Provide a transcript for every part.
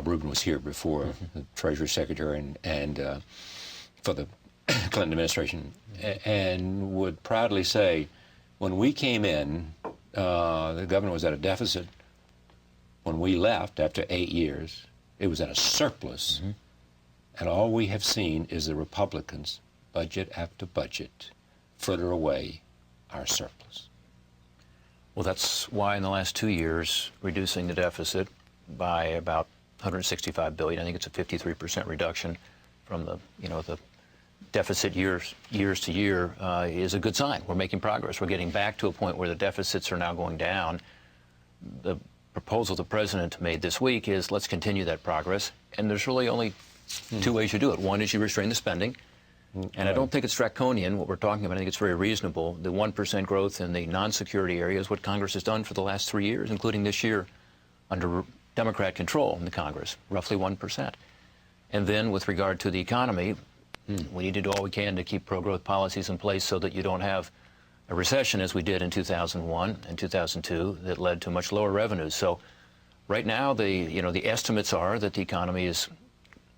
Rubin was here before, the Treasury Secretary, and for the Clinton administration, and would proudly say, when we came in, the government was at a deficit. When we left after 8 years, it was at a surplus. And all we have seen is the Republicans, budget after budget, fritter away our surplus. Well, that's why in the last 2 years, reducing the deficit by about $165 billion, I think it's a 53% reduction from the, the deficit years to year, is a good sign. We're making progress. We're getting back to a point where the deficits are now going down. The proposal the president made this week is let's continue that progress. And there's really only two ways you do it. One is you restrain the spending. And I don't think it's draconian, what we're talking about. I think it's very reasonable. The 1% growth in the non-security area is what Congress has done for the last 3 years, including this year under Democrat control in the Congress, roughly 1%. And then with regard to the economy, we need to do all we can to keep pro-growth policies in place so that you don't have a recession as we did in 2001 and 2002 that led to much lower revenues. So right now, the estimates are that the economy is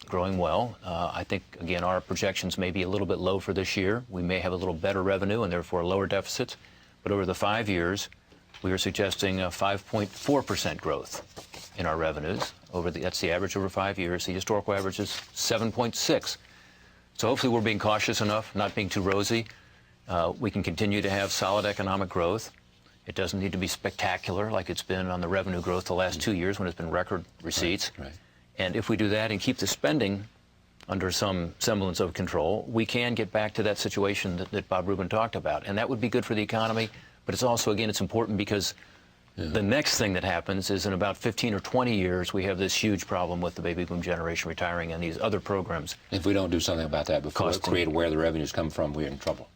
growing well. I think, again, our projections may be a little bit low for this year. We may have a little better revenue and therefore lower deficits. But over the 5 years, we are suggesting a 5.4% growth in our revenues. That's the average over 5 years. The historical average is 7.6. So hopefully we're being cautious enough, not being too rosy. We can continue to have solid economic growth. It doesn't need to be spectacular like it's been on the revenue growth the last 2 years when it's been record receipts. Right. And if we do that and keep the spending under some semblance of control, we can get back to that situation that Bob Rubin talked about. And that would be good for the economy. But it's also, again, it's important because the next thing that happens is in about 15 or 20 years, we have this huge problem with the baby boom generation retiring and these other programs. If we don't do something about that before, create where the revenues come from, we're in trouble.